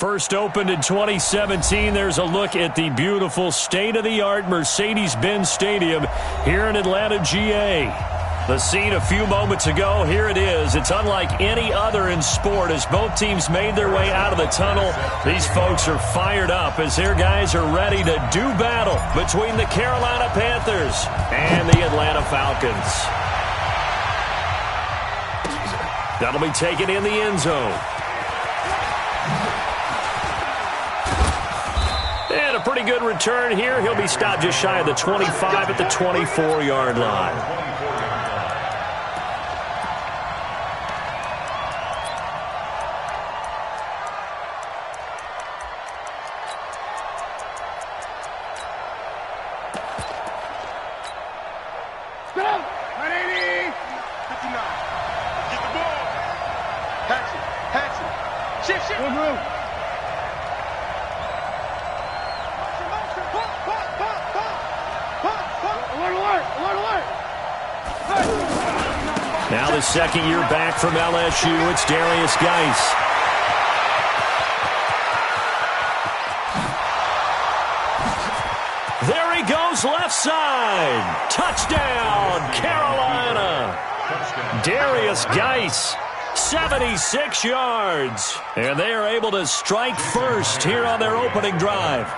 First opened in 2017, there's a look at the beautiful state-of-the-art Mercedes-Benz Stadium here in Atlanta, GA. The scene a few moments ago, here it is. It's unlike any other in sport as both teams made their way out of the tunnel. These folks are fired up as their guys are ready to do battle between the Carolina Panthers and the Atlanta Falcons. That'll be taken in the end zone. And a pretty good return here. He'll be stopped just shy of the 25 at the 24-yard line. Now the second year back from LSU, it's Darius Geis. There he goes left side. Touchdown, Carolina. Darius Geis, 76 yards. And they are able to strike first here on their opening drive.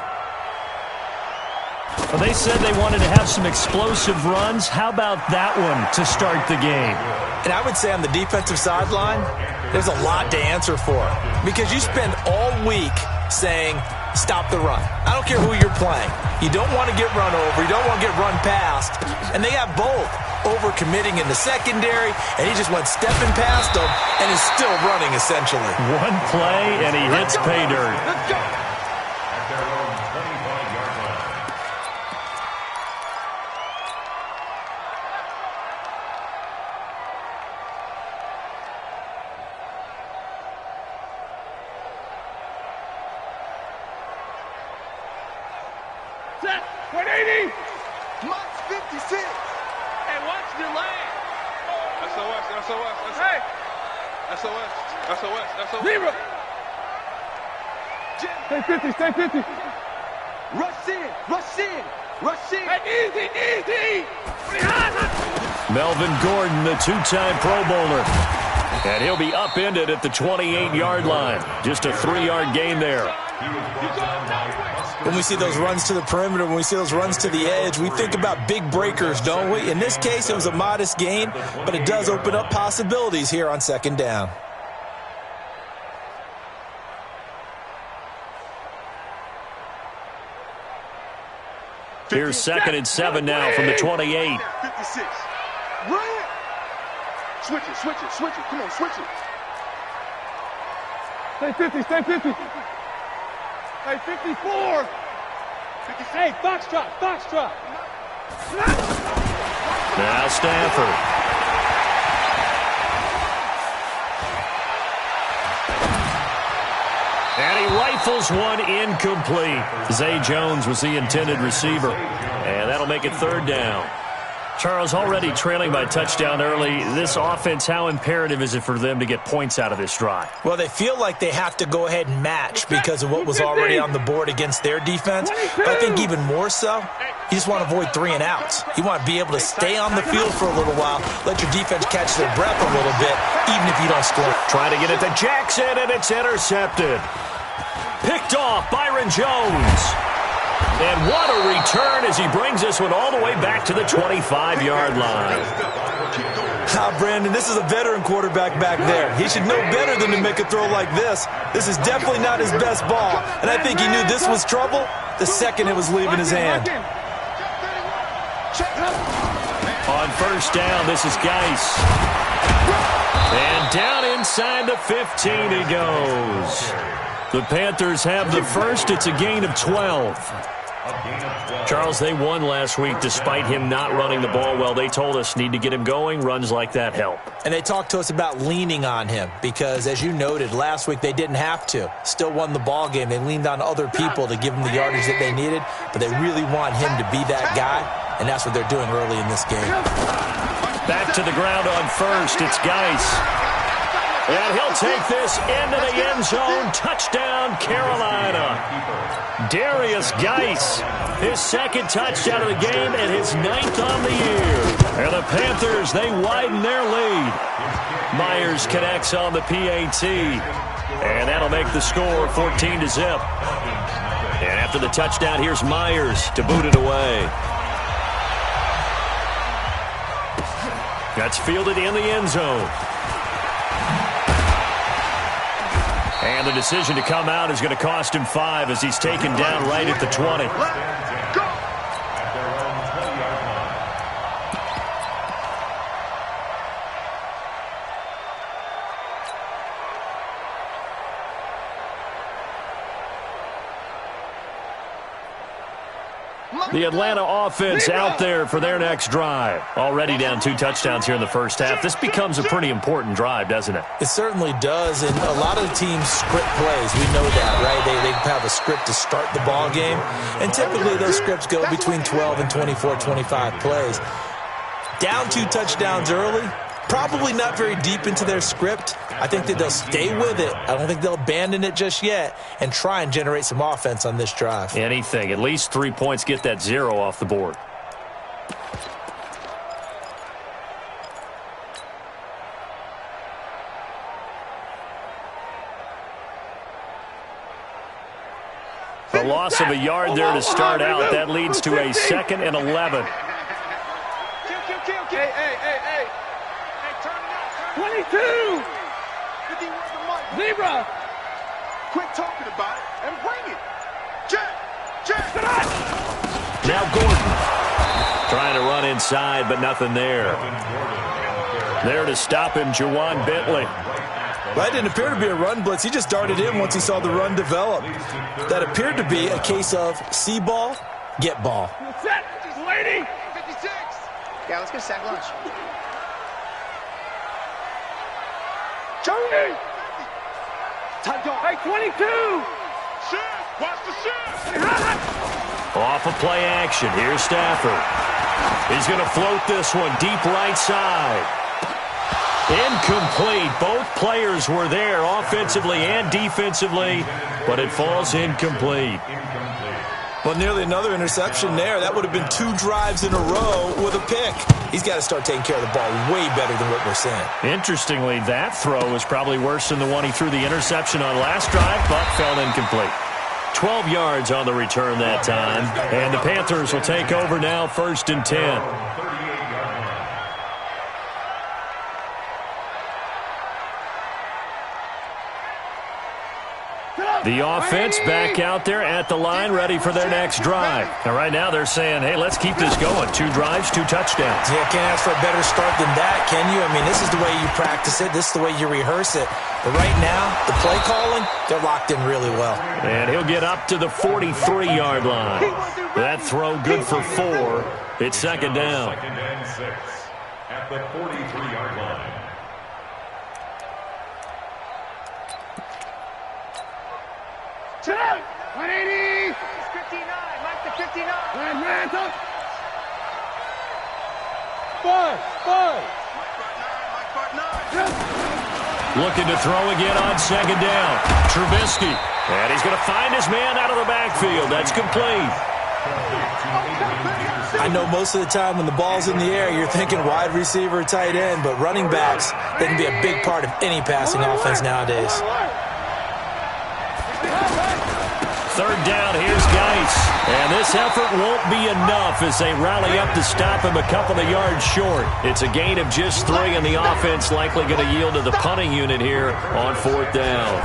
Well, they said they wanted to have some explosive runs. How about that one to start the game? And I would say on the defensive sideline, there's a lot to answer for. Because you spend all week saying, stop the run. I don't care who you're playing. You don't want to get run over. You don't want to get run past. And they got both. Over-committing in the secondary, and he just went stepping past them and is still running, essentially. One play, and he hits pay dirt. Let's go. Set. 180. Mike 56. Hey, watch the lane. SOS, SOS, SOS. Hey. SOS, SOS, SOS. Zero. Stay 50, stay 50. Rush in, rush in, rush in. Hey, easy, easy. Melvin Gordon, the two-time Pro Bowler. And he'll be upended at the 28-yard line. Just a 3-yard gain there. When we see those runs to the perimeter, when we see those runs to the edge, we think about big breakers, don't we? In this case, it was a modest gain, but it does open up possibilities here on second down. Here's 2nd and 7 now from the 28. 56. Run it. Switch it, switch it, switch it. Come on, switch it. Stay 50, stay 50. Hey, 54. Hey, foxtrot, foxtrot. Now Stafford. And he rifles one incomplete. Zay Jones was the intended receiver. And that'll make it 3rd down. Charles, already trailing by touchdown early. This offense, how imperative is it for them to get points out of this drive? Well, they feel like they have to go ahead and match because of what was already on the board against their defense. But I think even more so, you just want to avoid 3 and outs. You want to be able to stay on the field for a little while, let your defense catch their breath a little bit, even if you don't score. Trying to get it to Jackson, and it's intercepted. Picked off Byron Jones. And what a return as he brings this one all the way back to the 25-yard line. Brandon, this is a veteran quarterback back there. He should know better than to make a throw like this. This is definitely not his best ball. And I think he knew this was trouble the second it was leaving his hand. On 1st down, this is Geis. And down inside the 15 he goes. The Panthers have the first. It's a gain of 12. Charles, they won last week despite him not running the ball well. They told us need to get him going. Runs like that help. And they talked to us about leaning on him because, as you noted, last week they didn't have to. Still won the ball game. They leaned on other people to give them the yardage that they needed, but they really want him to be that guy, and that's what they're doing early in this game. Back to the ground on 1st. It's Geis. And he'll take this into the end zone. Touchdown, Carolina. Darius Geis, his second touchdown of the game and his 9th on the year. And the Panthers, they widen their lead. Myers connects on the PAT. And that'll make the score 14-0. And after the touchdown, here's Myers to boot it away. That's fielded in the end zone. And the decision to come out is going to cost him 5 as he's taken down right at the 20. The Atlanta offense out there for their next drive. Already down 2 touchdowns here in the first half. This becomes a pretty important drive, doesn't it? It certainly does, and a lot of the teams script plays. We know that, right? They have a script to start the ball game, and typically those scripts go between 12 and 24, 25 plays. Down 2 touchdowns early, probably not very deep into their script. I think that they'll stay with it. I don't think they'll abandon it just yet and try and generate some offense on this drive. Anything. At least 3 points, get that 0 off the board. The loss of a yard there to start out. That leads to a 2nd and 11. Hey. 22! Zebra! Quit talking about it and bring it! Jack! Now Gordon trying to run inside, but nothing there. There to stop him, Juwan Bentley. That didn't appear to be a run blitz. He just darted in once he saw the run develop. That appeared to be a case of see ball, get ball. Set! Lady! 56! Yeah, let's go sack lunch. Tony! Hey, 22! Shift! Watch the shift! Off of play action. Here's Stafford. He's going to float this one deep right side. Incomplete. Both players were there offensively and defensively, but it falls incomplete. Well, nearly another interception there. That would have been 2 drives in a row with a pick. He's got to start taking care of the ball way better than what we're seeing. Interestingly, that throw was probably worse than the one he threw the interception on last drive, but fell incomplete. 12 yards on the return that time, and the Panthers will take over now, 1st and 10. The offense back out there at the line, ready for their next drive. And right now they're saying, hey, let's keep this going. 2 drives, 2 touchdowns. Yeah, can't ask for a better start than that, can you? I mean, this is the way you practice it. This is the way you rehearse it. But right now, the play calling, they're locked in really well. And he'll get up to the 43-yard line. That throw good for 4. It's 2nd down. 2nd and 6 at the 43-yard line. Check! 180! 59, Mike the 59. Hands up! 5! Looking to throw again on 2nd down. Trubisky. And he's going to find his man out of the backfield. That's complete. I know most of the time when the ball's in the air, you're thinking wide receiver, tight end, but running backs, they can be a big part of any passing offense nowadays. 3rd down, here's Geis. And this effort won't be enough as they rally up to stop him a couple of yards short. It's a gain of just 3, and the offense likely going to yield to the punting unit here on 4th down.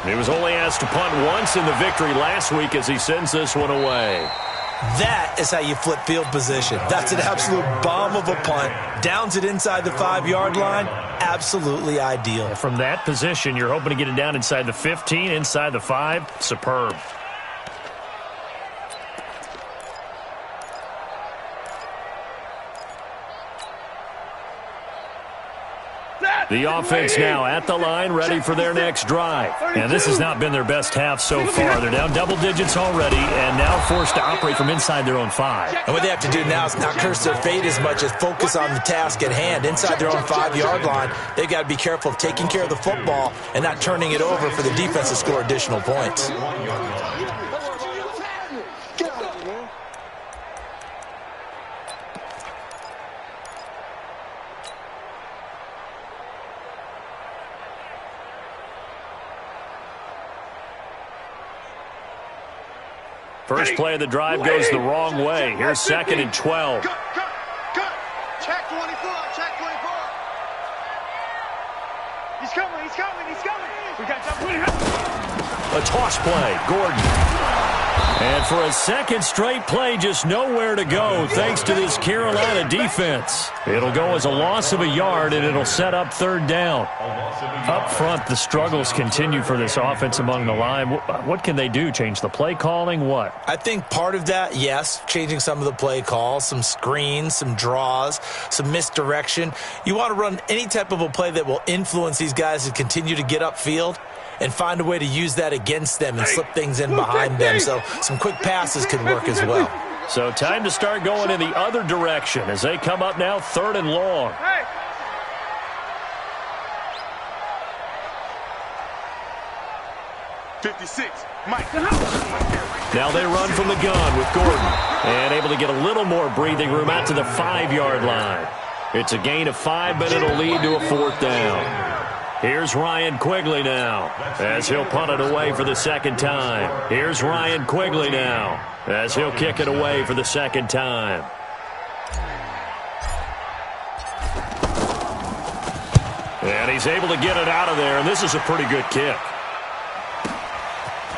He was only asked to punt once in the victory last week as he sends this one away. That is how you flip field position. That's an absolute bomb of a punt. Downs it inside the 5-yard line. Absolutely ideal. From that position, you're hoping to get it down inside the 15, inside the 5. Superb. Set! The offense now at the line, ready for their next drive. And this has not been their best half so far. They're down double digits already and now forced to operate from inside their own 5. And what they have to do now is not curse their fate as much as focus on the task at hand. Inside their own 5-yard line, they've got to be careful of taking care of the football and not turning it over for the defense to score additional points. First play of the drive goes the wrong way. Here's 2nd and 12. Cut. Check 24. Check 24. He's coming. We got A toss play. Gordon. And for a second straight play, just nowhere to go thanks to this Carolina defense. It'll go as a loss of a yard, and it'll set up 3rd down. Up front, the struggles continue for this offense among the line. What can they do? Change the play calling? What? I think part of that, yes, changing some of the play calls, some screens, some draws, some misdirection. You want to run any type of a play that will influence these guys to continue to get upfield and find a way to use that against them and slip things in behind them. So some quick passes could work as well. So time to start going in the other direction as they come up now 3rd and long. 56. Mike. Now they run from the gun with Gordon. And able to get a little more breathing room out to the 5-yard line. It's a gain of 5, but it'll lead to a 4th down. Here's Ryan Quigley now as he'll punt it away for the 2nd time. Here's Ryan Quigley now as he'll kick it away for the 2nd time. And he's able to get it out of there, and this is a pretty good kick.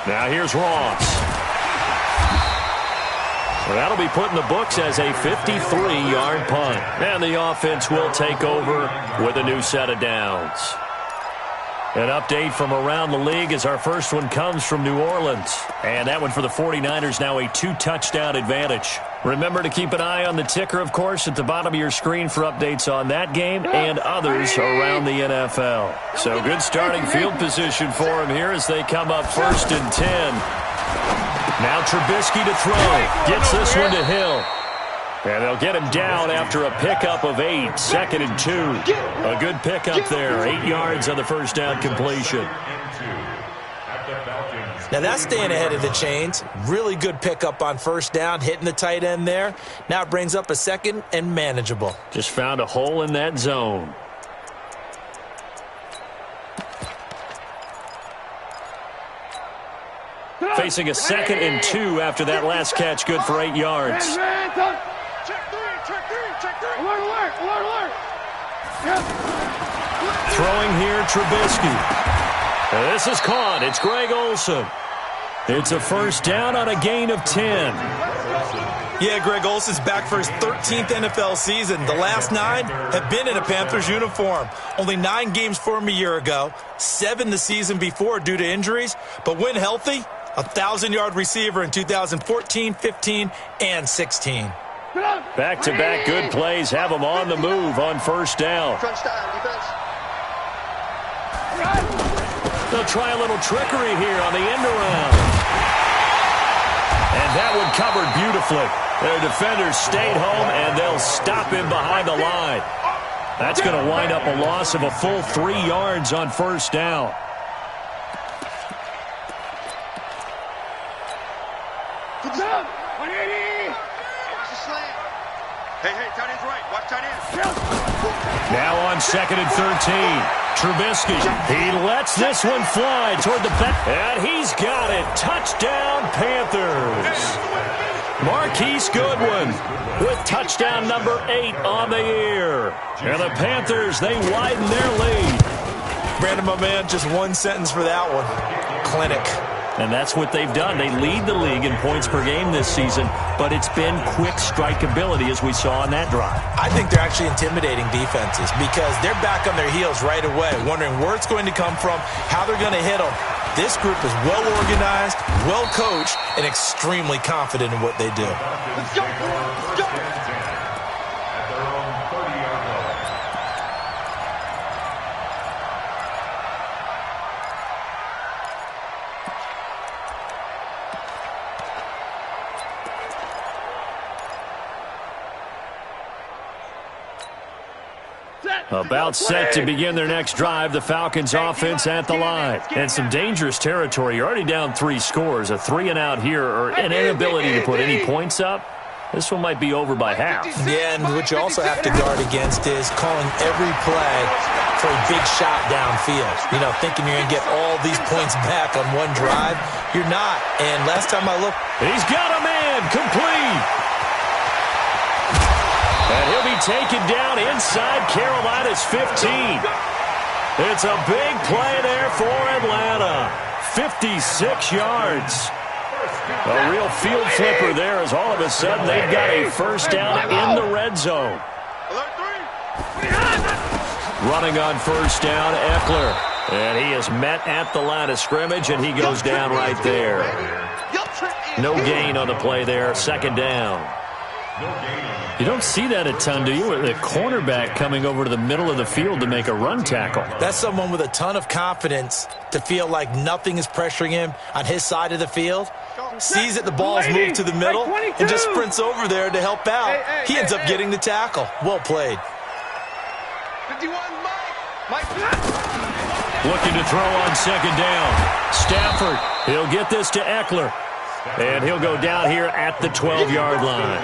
Now here's Ross. Well, that'll be put in the books as a 53-yard punt. And the offense will take over with a new set of downs. An update from around the league as our first one comes from New Orleans. And that one for the 49ers, now a 2-touchdown advantage. Remember to keep an eye on the ticker, of course, at the bottom of your screen for updates on that game and others around the NFL. So good starting field position for them here as they come up 1st and 10. Now Trubisky to throw. Gets this one to Hill. And they'll get him down after a pickup of 8. 2nd and 2. A good pickup there. 8 yards on the first down completion. Now that's staying ahead of the chains. Really good pickup on 1st down, hitting the tight end there. Now it brings up a 2nd and manageable. Just found a hole in that zone. Facing a 2nd and 2 after that last catch, good for 8 yards. Throwing here, Trubisky. This is caught. It's Greg Olsen. It's a 1st down on a gain of 10. Yeah, Greg Olsen's back for his 13th NFL season. The last 9 have been in a Panthers uniform. Only 9 games for him a year ago, 7 the season before due to injuries. But when healthy, a 1,000-yard receiver in 2014, 15, and 16. Back-to-back good plays have them on the move on 1st down. They'll try a little trickery here on the end around. And that one covered beautifully. Their defenders stayed home, and they'll stop him behind the line. That's going to wind up a loss of a full 3 yards on 1st down. Hey, tight end's right. Watch tight end. Now on 2nd and 13. Trubisky. He lets this one fly toward the back. And he's got it. Touchdown, Panthers. Marquise Goodwin with touchdown number 8 on the year. And the Panthers, they widen their lead. Brandon, my man, just one sentence for that one. Clinic. And that's what they've done. They lead the league in points per game this season, but it's been quick strikeability as we saw on that drive. I think they're actually intimidating defenses because they're back on their heels right away, wondering where it's going to come from, how they're going to hit them. This group is well organized, well coached, and extremely confident in what they do. Let's go. Let's go. About set to begin their next drive, the Falcons offense at the line. And some dangerous territory. You're already down 3 scores. A 3-and-out here or an inability to put any points up. This one might be over by half. Yeah, and what you also have to guard against is calling every play for a big shot downfield. You know, thinking you're going to get all these points back on one drive. You're not. And last time I looked, he's got a man complete. And he'll be taken down inside Carolina's 15. It's a big play there for Atlanta. 56 yards. A real field flipper there as all of a sudden they've got a first down in the red zone. Running on first down, Eckler. And he is met at the line of scrimmage, and he goes down right there. No gain on the play there, second down. You don't see that a ton, do you? The cornerback coming over to the middle of the field to make a run tackle. That's someone with a ton of confidence to feel like nothing is pressuring him on his side of the field. Sees that the ball's moved to the middle and just sprints over there to help out. He ends up getting the tackle. Well played. 51, Mike. Looking to throw on second down. Stafford, he'll get this to Eckler. And he'll go down here at the 12-yard line.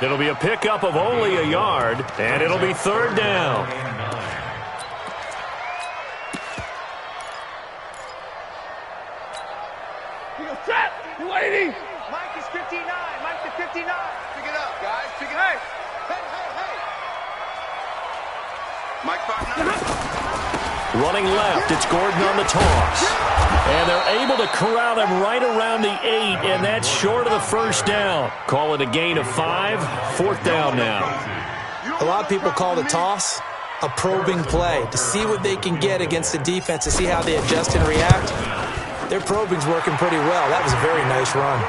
It'll be a pickup of only a yard, and it'll be third down. Mike is 59. Mike to 59. Pick it up, guys. Pick it up. Hey. Mike 5'9". Running left, it's Gordon on the toss. And they're able to corral him right around the 8, and that's short of the first down. Call it a gain of 5, fourth down now. A lot of people call the toss a probing play to see what they can get against the defense, to see how they adjust and react. Their probing's working pretty well. That was a very nice run.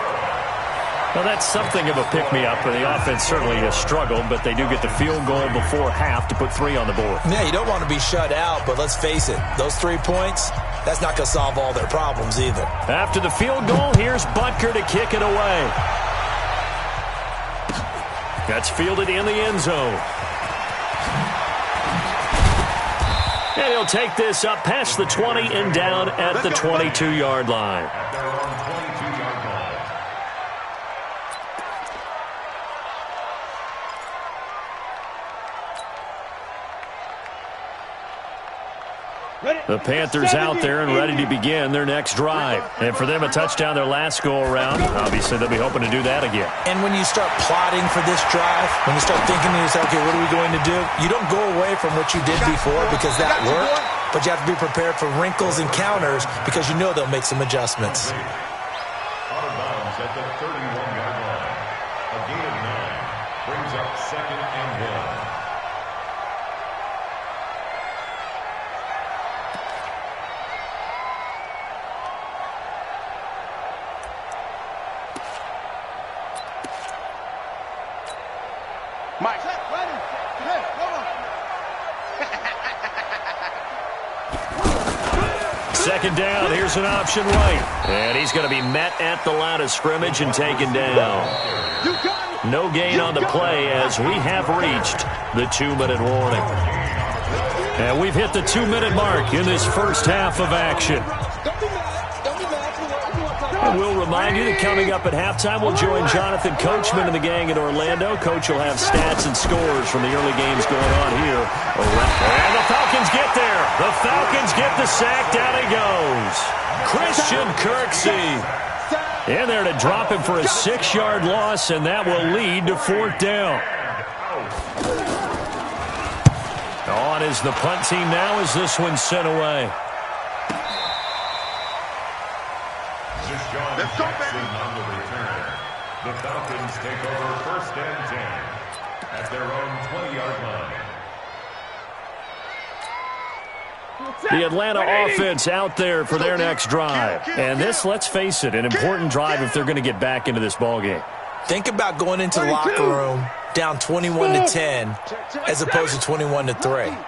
Well, that's something of a pick-me-up, and the offense certainly has struggled, but they do get the field goal before half to put 3 on the board. Yeah, you don't want to be shut out, but let's face it, those 3 points, that's not going to solve all their problems either. After the field goal, here's Butker to kick it away. That's fielded in the end zone. And he'll take this up past the 20 and down at the 22-yard line. The Panthers out there and ready to begin their next drive. And for them, a touchdown their last go-around. Obviously, they'll be hoping to do that again. And when you start plotting for this drive, when you start thinking to yourself, okay, what are we going to do? You don't go away from what you did before because that worked, but you have to be prepared for wrinkles and counters because you know they'll make some adjustments. Out of bounds at the 31-yard line. A gain of 9 brings up second and 1. Mike, ready. Hey, come on. Second down, here's an option right. And he's going to be met at the line of scrimmage and taken down. No gain on the play as we have reached the 2-minute warning. And we've hit the 2-minute mark in this first half of action. And we'll remind you that coming up at halftime, we'll join Jonathan Coachman and the gang in Orlando. Coach will have stats and scores from the early games going on here. And the Falcons get there. The Falcons get the sack. Down he goes. Christian Kirksey in there to drop him for a 6-yard loss, and that will lead to fourth down. On is the punt team now as this one's sent away. Let's go, baby. On the return, the Falcons take over first and 10 at their own 20-yard line. The Atlanta offense out there for their next drive. And this, let's face it, an important drive if they're going to get back into this ballgame. Think about going into the locker room down 21-10 as opposed to 21-3.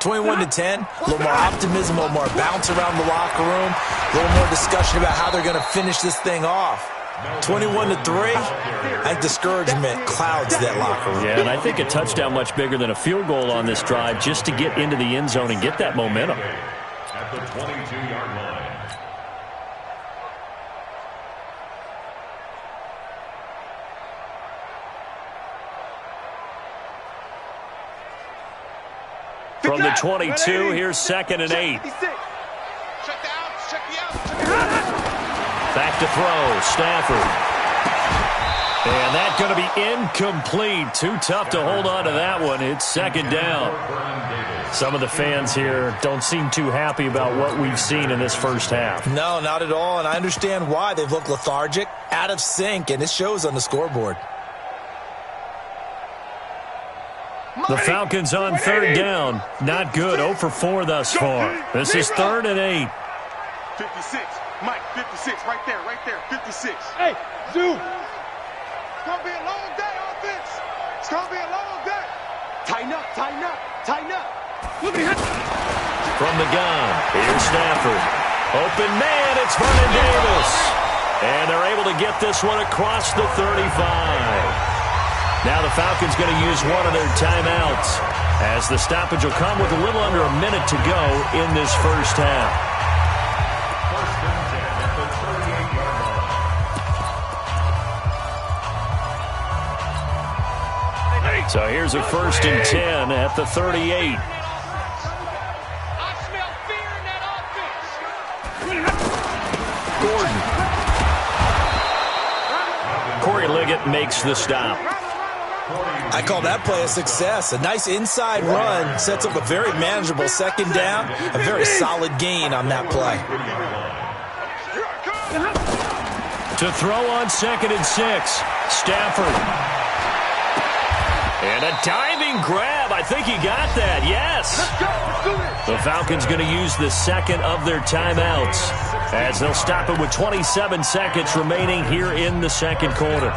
21-10, a little more optimism, a little more bounce around the locker room, a little more discussion about how they're going to finish this thing off. 21-3. I think discouragement clouds that locker room. Yeah, and I think a touchdown much bigger than a field goal on this drive just to get into the end zone and get that momentum. At the 22-yard line. From the 22, here's 2nd and 8. Check the outs. Check the outs. Back to throw, Stafford. And that's going to be incomplete. Too tough to hold on to that one. It's 2nd down. Some of the fans here don't seem too happy about what we've seen in this first half. No, not at all, and I understand why. They've looked lethargic, out of sync, and it shows on the scoreboard. The Falcons on 3rd down. Not good. 0 for 4 thus far. This is 3rd and 8. 56. Mike, 56. Right there. 56. Hey, Zoo. It's going to be a long day, offense. It's going to be a long day. Tighten up. From the gun, here's Stafford. Open man, it's Vernon Davis. And they're able to get this one across the 35. Now the Falcons going to use one of their timeouts as the stoppage will come with a little under a minute to go in this first half. First and 10 at the 38-yard line. So here's a 1st and 10 at the 38. Gordon. Corey Liggett makes the stop. I call that play a success. A nice inside run sets up a very manageable 2nd down. A very solid gain on that play. To throw on 2nd and 6. Stafford. And a diving grab. I think he got that. Yes. The Falcons going to use the 2nd of their timeouts as they'll stop it with 27 seconds remaining here in the 2nd quarter.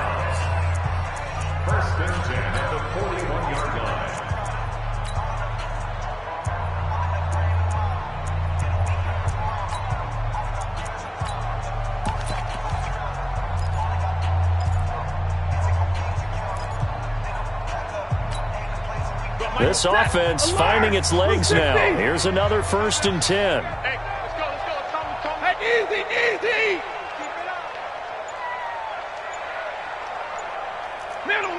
First and 10 at the 41-yard line. This offense finding its legs now. Here's another 1st and 10. Hey, let's go. Come. Hey, easy. Middle.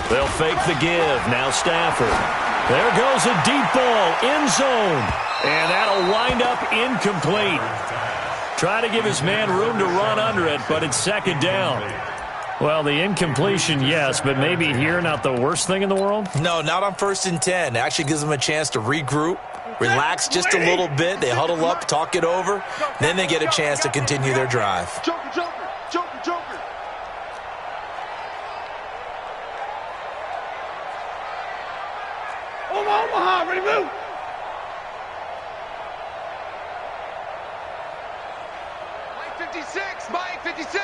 They'll fake the give. Now Stafford. There goes a deep ball. End zone. And that'll wind up incomplete. Try to give his man room to run under it, but it's 2nd down. Well, the incompletion, yes, but maybe here not the worst thing in the world? No, not on 1st and 10. It actually gives them a chance to regroup, relax just a little bit. They huddle up, talk it over. Then they get a chance to continue their drive. Joker. Omaha, ready to move. Mike 56.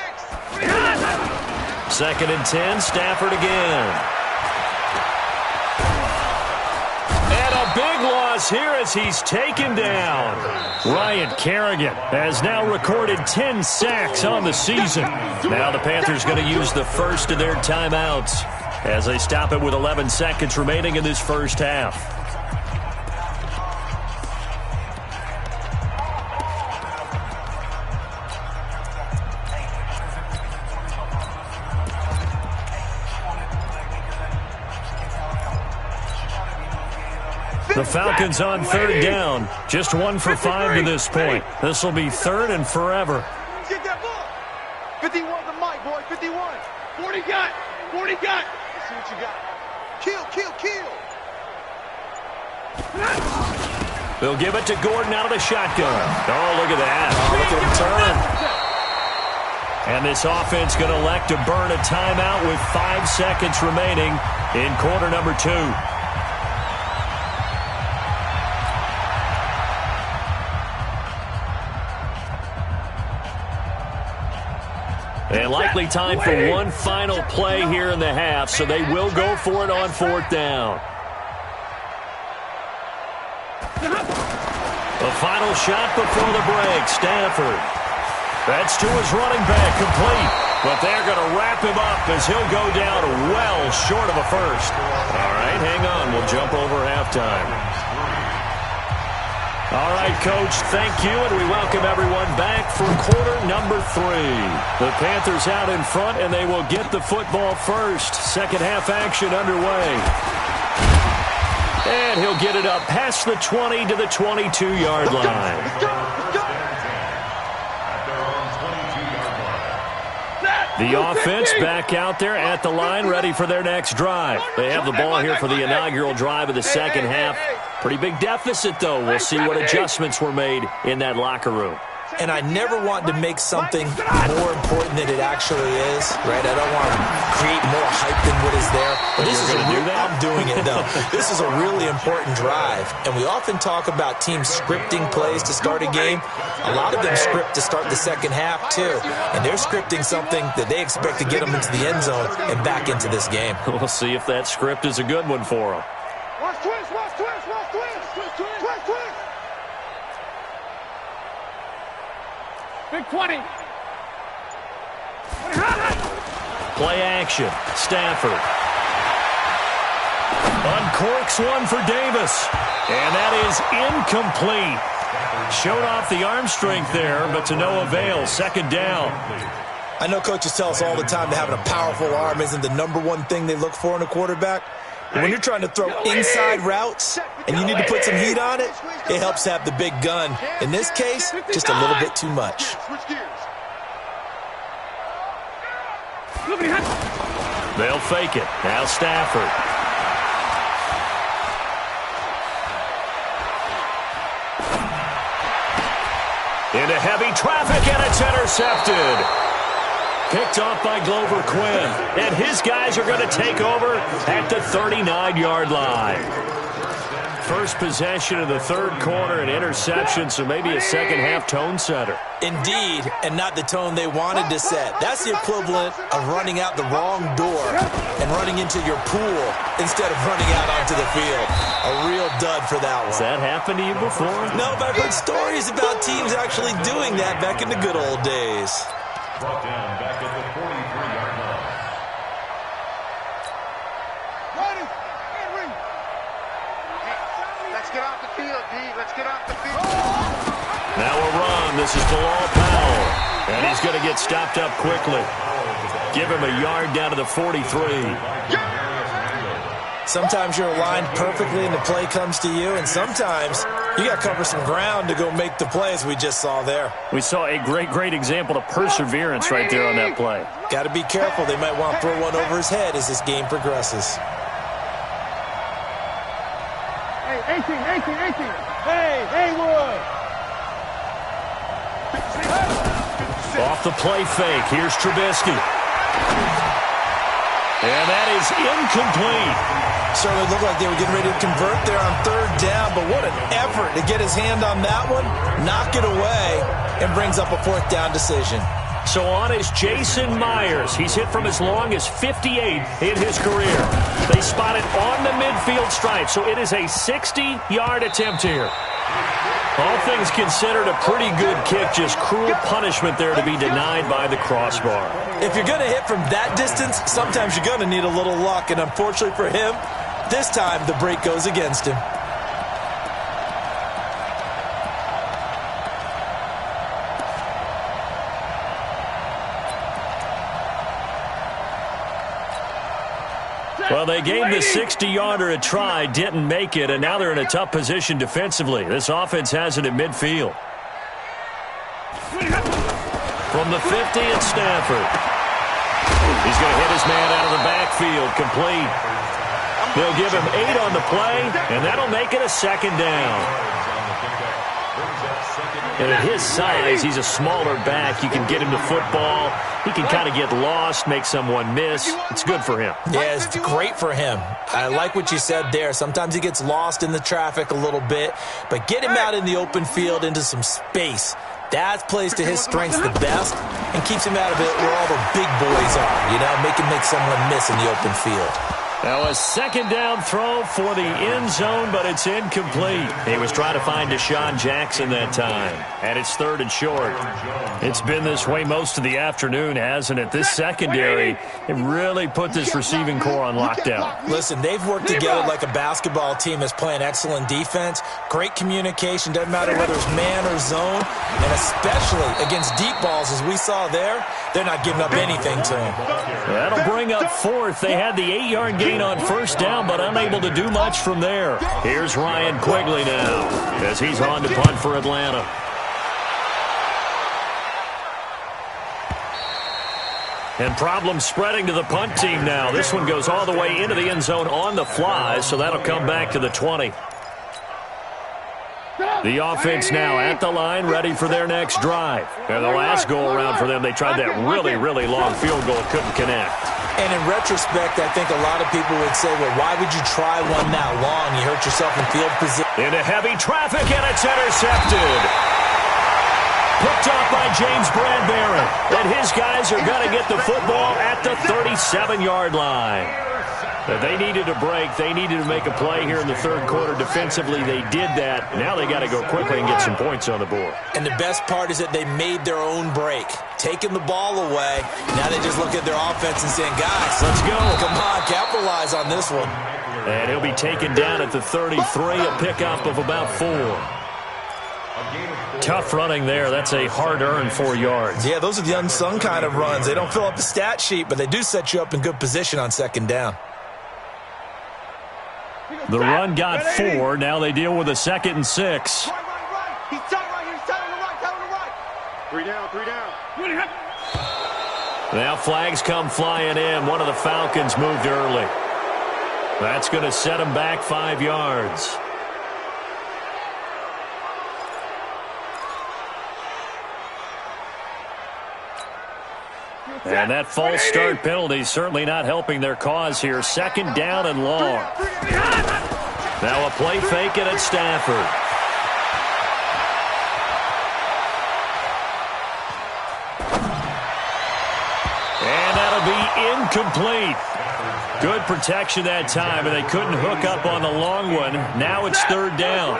2nd and 10, Stafford again. And a big loss here as he's taken down. Ryan Kerrigan has now recorded 10 sacks on the season. Now the Panthers going to use the 1st of their timeouts as they stop it with 11 seconds remaining in this first half. The Falcons on 3rd down. Just 1 for 5 to this point. This will be 3rd and forever. Get that ball. 51 to Mike, boy. 51. 40 got. Let's see what you got. Kill. They'll give it to Gordon out of the shotgun. Oh, look at that. Oh, look at him turn. And this offense going to elect to burn a timeout with 5 seconds remaining in quarter number 2. And likely time for one final play here in the half, so they will go for it on 4th down. The final shot before the break, Stafford. That's to his running back, complete. But they're going to wrap him up as he'll go down well short of a first. All right, hang on. We'll jump over halftime. All right, Coach, thank you, and we welcome everyone back for quarter number 3. The Panthers out in front, and they will get the football first. Second half action underway. And he'll get it up past the 20 to the 22-yard line. The offense back out there at the line, ready for their next drive. They have the ball here for the inaugural drive of the second half. Pretty big deficit, though. We'll see what adjustments were made in that locker room. And I never want to make something more important than it actually is, right? I don't want to create more hype than what is there. But this is I'm doing it, though. This is a really important drive. And we often talk about teams scripting plays to start a game. A lot of them script to start the second half, too. And they're scripting something that they expect to get them into the end zone and back into this game. We'll see if that script is a good one for them. Watch twist, watch twist, watch twist, twist, twist, twist, twist. Big 20. Play action. Stafford. Uncorks one for Davis. And that is incomplete. Showed off the arm strength there, but to no avail. Second down. I know coaches tell us all the time that having a powerful arm isn't the number one thing they look for in a quarterback. But when you're trying to throw inside routes and you need to put some heat on it, it helps to have the big gun. In this case, just a little bit too much. They'll fake it. Now Stafford. Into heavy traffic, and it's intercepted. Picked off by Glover Quinn. And his guys are going to take over at the 39-yard line. First possession of the third quarter, an interception, so maybe a second-half tone setter. Indeed, and not the tone they wanted to set. That's the equivalent of running out the wrong door and running into your pool instead of running out onto the field. A real dud for that one. Has that happened to you before? No, but I've heard stories about teams actually doing that back in the good old days. Brought down back at the 43-yard line. Ready, and ring. Let's get off the field, D. Let's get off the field. Now a run. This is Bilal Powell. And he's going to get stopped up quickly. Give him a yard down to the 43. Sometimes you're aligned perfectly and the play comes to you, and sometimes you got to cover some ground to go make the play, as we just saw there. We saw a great example of perseverance right there on that play. Got to be careful. They might want to throw one over his head as this game progresses. Hey, 18. Hey, Haywood. Off the play fake. Here's Trubisky. And that is incomplete. Certainly looked like they were getting ready to convert there on third down, but what an effort to get his hand on that one, knock it away, and brings up a fourth down decision. So on is Jason Myers. He's hit from as long as 58 in his career. They spot it on the midfield stripe, so it is a 60-yard attempt here. All things considered, a pretty good kick, just cruel punishment there to be denied by the crossbar. If you're going to hit from that distance, sometimes you're going to need a little luck, and unfortunately for him, this time the break goes against him. Well, they gave the 60-yarder a try, didn't make it, and now they're in a tough position defensively. This offense has it at midfield. From the 50, it's Stafford. He's going to hit his man out of the backfield, complete. They'll give him 8 on the play, and that'll make it a second down. And at his size, he's a smaller back. You can get him the football. He can kind of get lost, make someone miss. It's good for him. Yeah, it's great for him. I like what you said there. Sometimes he gets lost in the traffic a little bit, but get him out in the open field into some space. That plays to his strengths the best and keeps him out of it where all the big boys are, make him make someone miss in the open field. Now a second down throw for the end zone, but it's incomplete. He was trying to find Deshaun Jackson that time, and it's 3rd and short. It's been this way most of the afternoon, hasn't it? This secondary, it really put this receiving core on lockdown. Listen, they've worked together like a basketball team that's playing excellent defense. Great communication, doesn't matter whether it's man or zone, and especially against deep balls, as we saw there, they're not giving up anything to them. That'll bring up 4th. They had the 8-yard gain on first down, but unable to do much from there. Here's Ryan Quigley now as he's on to punt for Atlanta. And problems spreading to the punt team now. This one goes all the way into the end zone on the fly, so that'll come back to the 20. The offense now at the line, ready for their next drive. And the last go-around for them, they tried that really, really long field goal, couldn't connect. And in retrospect, I think a lot of people would say, well, why would you try one that long? You hurt yourself in field position. Into heavy traffic, and it's intercepted. Picked off by James Bradbury. And his guys are going to get the football at the 37-yard line. They needed a break. They needed to make a play here in the 3rd quarter. Defensively, they did that. Now they got to go quickly and get some points on the board. And the best part is that they made their own break. Taking the ball away. Now they just look at their offense and saying, guys, let's go. Come on, capitalize on this one. And he'll be taken down at the 33, a pickup of about 4. Tough running there. That's a hard-earned 4 yards. Yeah, those are the unsung kind of runs. They don't fill up the stat sheet, but they do set you up in good position on 2nd down. The run got 4. Now they deal with a 2nd and 6. Right. He's tight right here. He's tight on the right. 3 down, 3 down. Now flags come flying in. One of the Falcons moved early. That's going to set them back 5 yards. And that false start penalty is certainly not helping their cause here. 2nd down and long. Now a play fake it at Stafford. And that'll be incomplete. Good protection that time, and they couldn't hook up on the long one. Now it's 3rd down.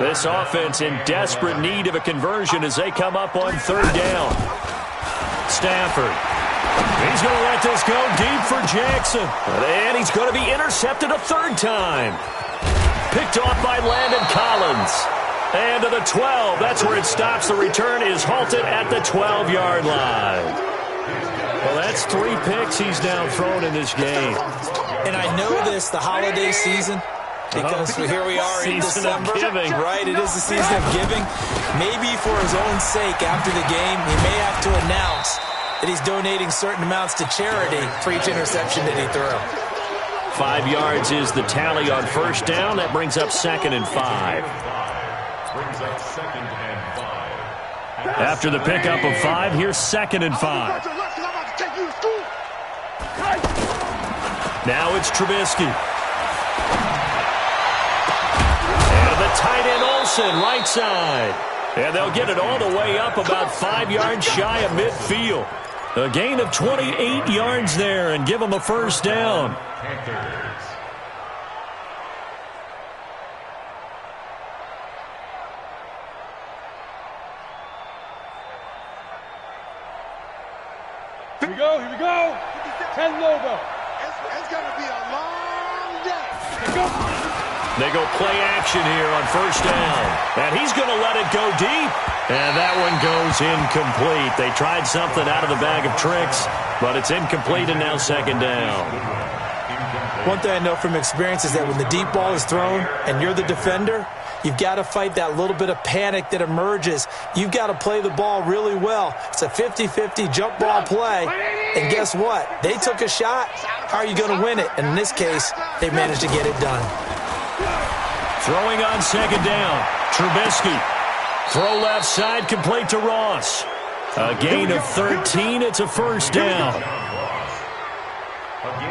This offense in desperate need of a conversion as they come up on 3rd down. Stafford. He's going to let this go deep for Jackson. And he's going to be intercepted a 3rd time. Picked off by Landon Collins. And to the 12. That's where it stops. The return is halted at the 12-yard line. Well, that's 3 picks he's now thrown in this game. And I know this, the holiday season, because here we are in December. Right, it is the season of giving. Maybe for his own sake, after the game, he may have to announce that he's donating certain amounts to charity for each interception that he threw. 5 yards is the tally on first down. That brings up 2nd and 5. After the pickup of 5, here's 2nd and 5. Now it's Trubisky. And the tight end Olsen, right side. And they'll get it all the way up about 5 yards shy of midfield. A gain of 28 yards there and give them a first down. Here we go. 10 logo. It's going to be a long day. They go play action here on first down. And he's going to let it go deep. And that one goes incomplete. They tried something out of the bag of tricks, but it's incomplete and now 2nd down. One thing I know from experience is that when the deep ball is thrown and you're the defender, you've got to fight that little bit of panic that emerges. You've got to play the ball really well. It's a 50-50 jump ball play. And guess what? They took a shot. How are you going to win it? And in this case, they managed to get it done. Throwing on 2nd down. Trubisky. Throw left side, complete to Ross. A gain of 13. It's a first down.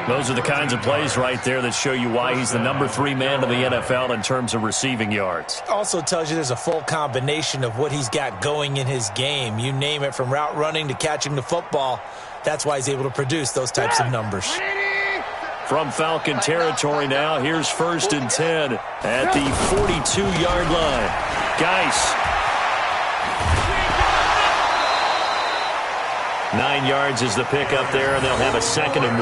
Those are the kinds of plays right there that show you why he's the number 3 man in the NFL in terms of receiving yards. Also tells you there's a full combination of what he's got going in his game. You name it, from route running to catching the football. That's why he's able to produce those types of numbers. From Falcon territory now, here's 1st and 10 at the 42-yard line. Geis. 9 yards is the pickup there, and they'll have a 2nd and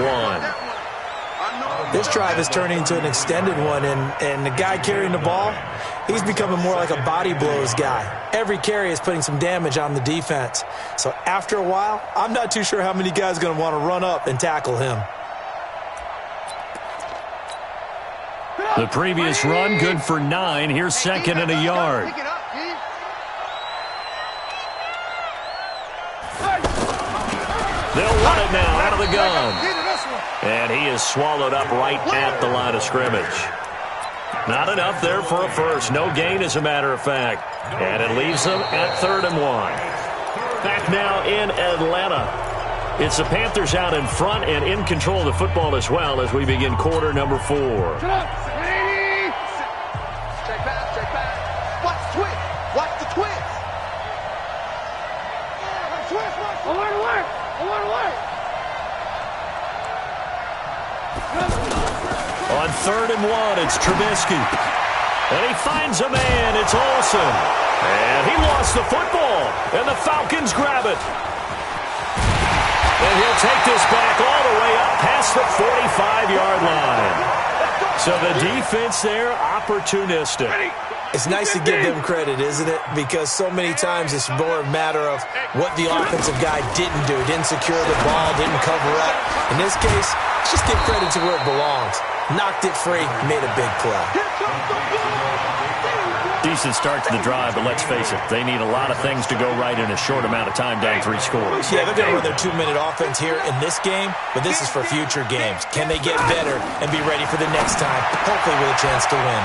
1. This drive is turning into an extended one, and the guy carrying the ball, he's becoming more like a body blows guy. Every carry is putting some damage on the defense. So after a while, I'm not too sure how many guys are going to want to run up and tackle him. The previous run, good for 9. Here's 2nd and a yard. They'll run it now out of the gun. And he is swallowed up right at the line of scrimmage. Not enough there for a first. No gain, as a matter of fact. And it leaves them at 3rd and 1. Back now in Atlanta. It's the Panthers out in front and in control of the football as well as we begin quarter number 4. Check back. Watch the twist. Watch the twist. Alert. On 3rd and 1, it's Trubisky. And he finds a man. It's Olsen. And he lost the football. And the Falcons grab it. And he'll take this back all the way up past the 45-yard line. So the defense there, opportunistic. It's nice to give them credit, isn't it? Because so many times it's more a matter of what the offensive guy didn't do. Didn't secure the ball, didn't cover up. In this case, let's just give credit to where it belongs. Knocked it free, made a big play. Decent start to the drive, but let's face it, they need a lot of things to go right in a short amount of time down 3 scores. Yeah, they're going to run their 2-minute offense here in this game, but this is for future games. Can they get better and be ready for the next time, hopefully with a chance to win?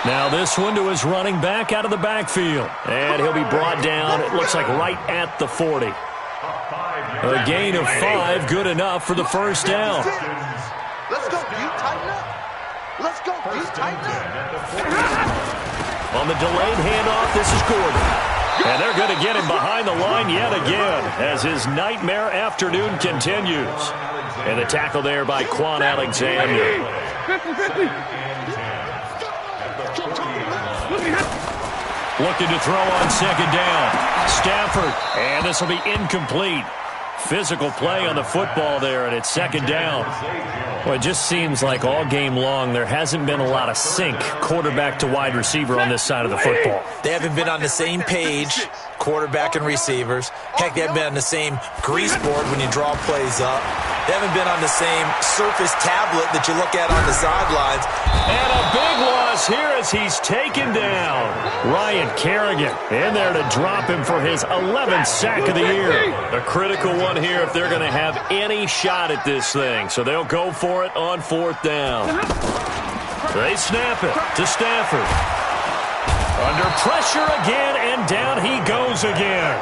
Now this one to his running back out of the backfield. And he'll be brought down, it looks like right at the 40. A gain of 5, good enough for the first down. Let's go, you tighten up. Let's go, you tighten up. On the delayed handoff, this is Gordon. And they're going to get him behind the line yet again as his nightmare afternoon continues. And the tackle there by Quan Alexander. 50-50. Looking to throw on 2nd down. Stafford, and this will be incomplete. Physical play on the football there, and it's 2nd down. Well, it just seems like all game long there hasn't been a lot of sync quarterback to wide receiver on this side of the football. They haven't been on the same page, quarterback and receivers. Heck, they haven't been on the same grease board when you draw plays up. They haven't been on the same surface tablet that you look at on the sidelines. And a big loss here as he's taken down. Ryan Kerrigan in there to drop him for his 11th sack of the year. A critical one here if they're going to have any shot at this thing. So they'll go for it on 4th down. They snap it to Stafford. Under pressure again, and down he goes again.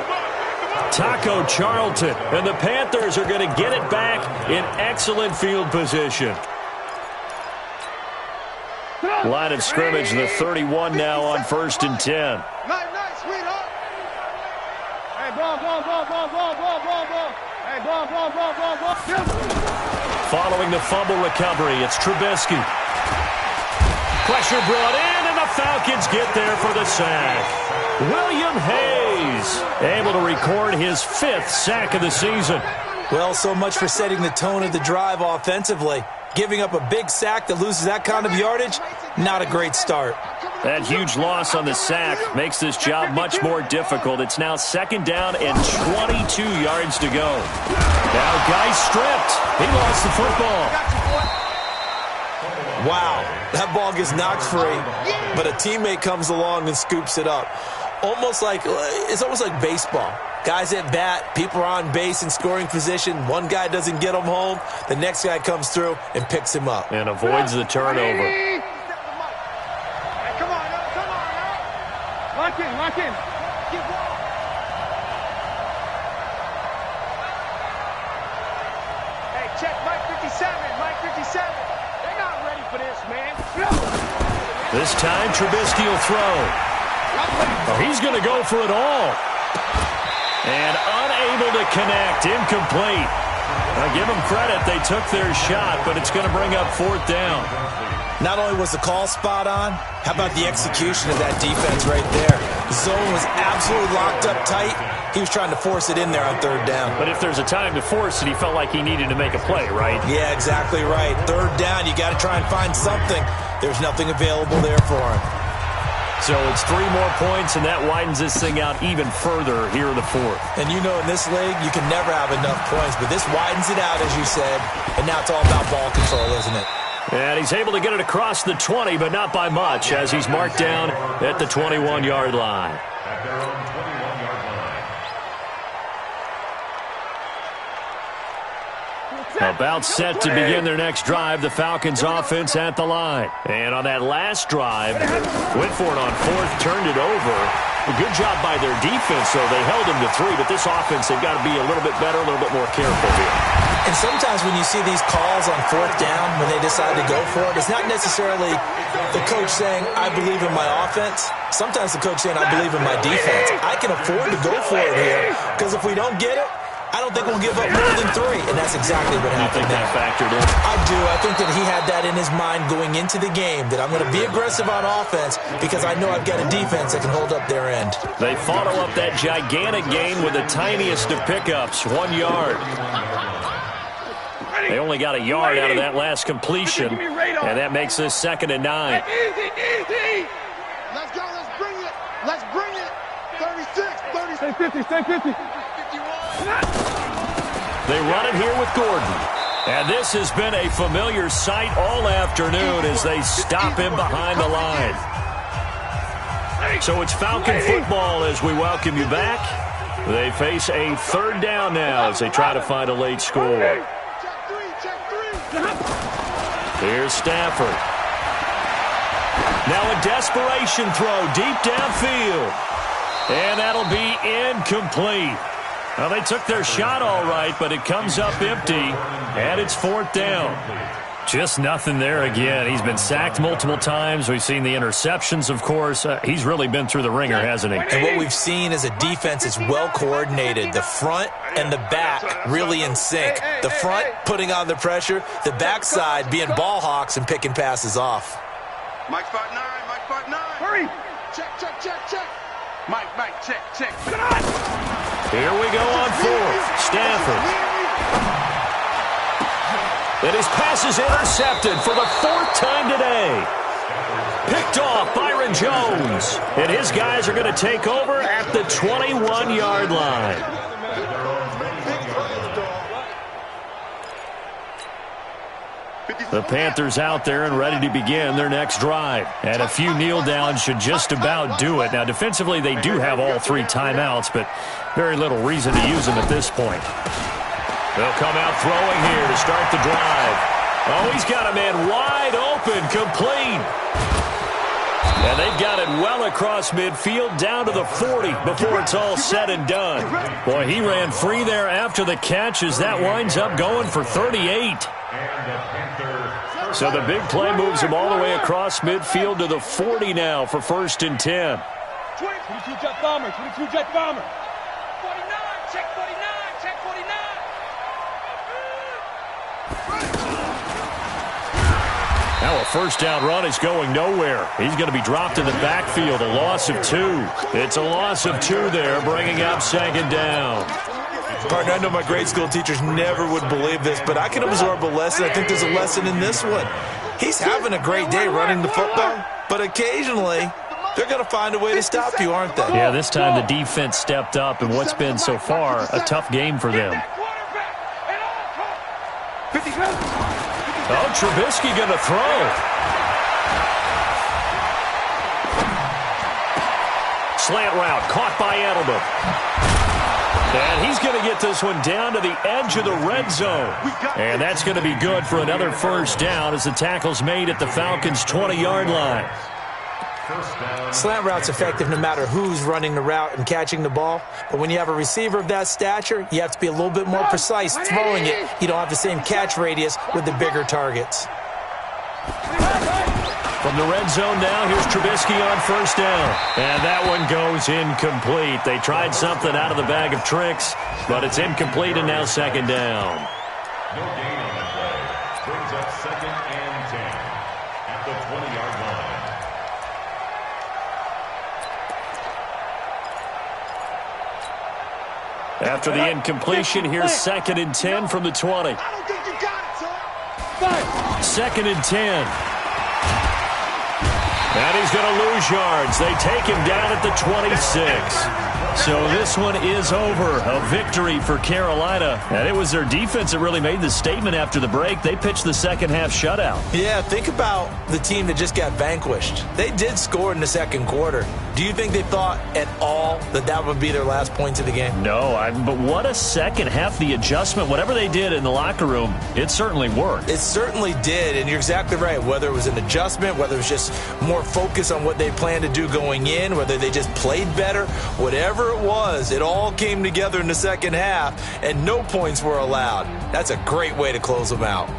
Taco Charlton, and the Panthers are going to get it back in excellent field position. Line of scrimmage, the 31 now on 1st and 10. Nice, sweetheart. Hey, ball. Hey, ball. Following the fumble recovery, it's Trubisky. Pressure brought in, and the Falcons get there for the sack. William Hayes able to record his 5th sack of the season. Well, so much for setting the tone of the drive offensively. Giving up a big sack that loses that kind of yardage, not a great start. That huge loss on the sack makes this job much more difficult. It's now 2nd down and 22 yards to go. Now Geis stripped. He lost the football. Wow, that ball gets knocked free, but a teammate comes along and scoops it up. It's almost like baseball. Guys at bat, people are on base in scoring position. One guy doesn't get him home. The next guy comes through and picks him up. And avoids the turnover. Hey, come on now. Lock in. Hey, check Mike 57. They're not ready for this, man. This time, Trubisky will throw. Oh, he's going to go for it all. And unable to connect. Incomplete. Now give them credit. They took their shot, but it's going to bring up 4th down. Not only was the call spot on, how about the execution of that defense right there? The zone was absolutely locked up tight. He was trying to force it in there on 3rd down. But if there's a time to force it, he felt like he needed to make a play, right? Yeah, exactly right. 3rd down, you got to try and find something. There's nothing available there for him. So it's 3 more points, and that widens this thing out even further here in the 4th. And you know in this league, you can never have enough points, but this widens it out, as you said, and now it's all about ball control, isn't it? And he's able to get it across the 20, but not by much, as he's marked down at the 21-yard line. At their own 21-yard line. About set to begin their next drive, the Falcons offense at the line. And on that last drive, Whitford on 4th turned it over. A good job by their defense, though. They held them to 3, but this offense, they've got to be a little bit better, a little bit more careful here. And sometimes when you see these calls on 4th down, when they decide to go for it, it's not necessarily the coach saying, I believe in my offense. Sometimes the coach saying, I believe in my defense. I can afford to go for it here, because if we don't get it, I don't think we'll give up more than 3, and that's exactly what happened. You think that factored in? I do. I think that he had that in his mind going into the game, that I'm going to be aggressive on offense because I know I've got a defense that can hold up their end. They follow up that gigantic gain with the tiniest of pickups, 1 yard. They only got a yard out of that last completion, and that makes this 2nd and 9. Easy. Let's go. Let's bring it. Let's bring it. 36, 50. Stay 50. 51. They run it here with Gordon. And this has been a familiar sight all afternoon as they stop him behind the line. So it's Falcon football as we welcome you back. They face a 3rd down now as they try to find a late score. Here's Stafford. Now a desperation throw deep downfield. And that'll be incomplete. Well, they took their shot all right, but it comes up empty, and it's 4th down. Just nothing there again. He's been sacked multiple times. We've seen the interceptions, of course. He's really been through the ringer, hasn't he? And what we've seen is a defense that's well coordinated. The front and the back really in sync. The front putting on the pressure, the backside being ball hawks and picking passes off. Mike spot 9. Mike spot 9. Hurry. Check. Mike, check. Here we go on 4th. Stafford. And his pass is intercepted for the 4th time today. Picked off Byron Jones. And his guys are going to take over at the 21-yard line. The Panthers out there and ready to begin their next drive. And a few kneel downs should just about do it. Now, defensively, they do have all 3 timeouts, but very little reason to use them at this point. They'll come out throwing here to start the drive. Oh, he's got a man wide open, complete. And they've got it well across midfield down to the 40 before it's all said and done. Boy, he ran free there after the catch as that winds up going for 38. So the big play moves him all the way across midfield to the 40 now for 1st and 10. 22 jet bomber. 22 jet bomber. 49. Check 49. Check 49. Now a 1st down run is going nowhere. He's going to be dropped in the backfield, a loss of 2. It's a loss of 2 there, bringing up 2nd down. Partner, I know my grade school teachers never would believe this, but I can absorb a lesson. I think there's a lesson in this one. He's having a great day running the football, but occasionally they're going to find a way to stop you, aren't they? Yeah, this time the defense stepped up in what's been so far a tough game for them. Oh, Trubisky going to throw. Slant route caught by Edelman. And he's going to get this one down to the edge of the red zone. And that's going to be good for another 1st down as the tackle's made at the Falcons' 20-yard line. Slant route's effective no matter who's running the route and catching the ball. But when you have a receiver of that stature, you have to be a little bit more precise throwing it. You don't have the same catch radius with the bigger targets. From the red zone now, here's Trubisky on 1st down. And that one goes incomplete. They tried something out of the bag of tricks, but it's incomplete and now 2nd down. No gain on the play. Brings up 2nd and 10 at the 20-yard line. After the incompletion, here's 2nd and 10 from the 20. I don't think you got it, son. 2nd and 10. And he's going to lose yards. They take him down at the 26. So this one is over. A victory for Carolina. And it was their defense that really made the statement after the break. They pitched the second-half shutout. Yeah, think about the team that just got vanquished. They did score in the second quarter. Do you think they thought at all that that would be their last points of the game? No, but what a second half. The adjustment, whatever they did in the locker room, it certainly worked. It certainly did, and you're exactly right. Whether it was an adjustment, whether it was just more focus on what they planned to do going in, whether they just played better, whatever it was, it all came together in the second half, and no points were allowed. That's a great way to close them out.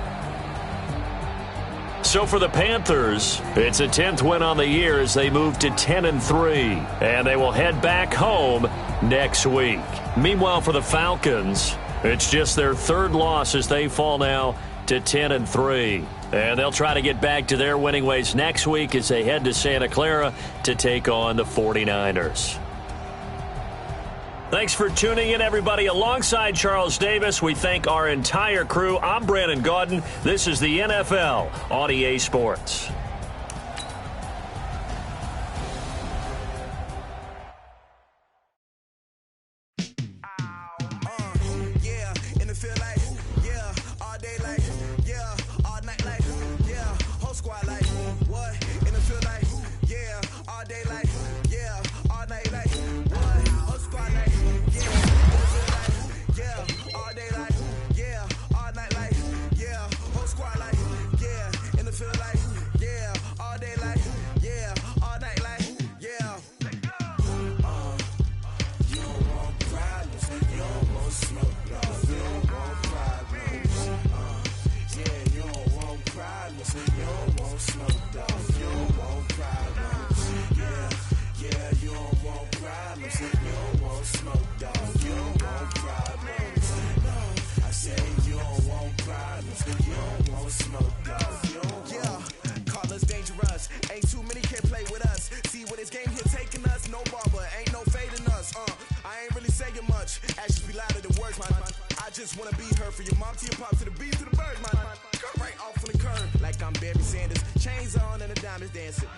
So for the Panthers, it's a 10th win on the year as they move to 10-3, and they will head back home next week. Meanwhile, for the Falcons, it's just their 3rd loss as they fall now to 10-3. And they'll try to get back to their winning ways next week as they head to Santa Clara to take on the 49ers. Thanks for tuning in, everybody. Alongside Charles Davis, we thank our entire crew. I'm Brandon Gaudin. This is the NFL on EA Sports.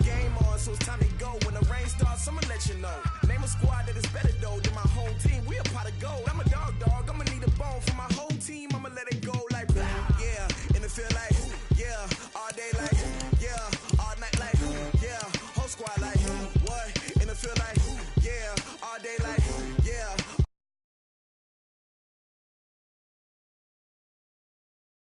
Game on, so it's time to go. When the rain starts, I'ma let you know. Name a squad that is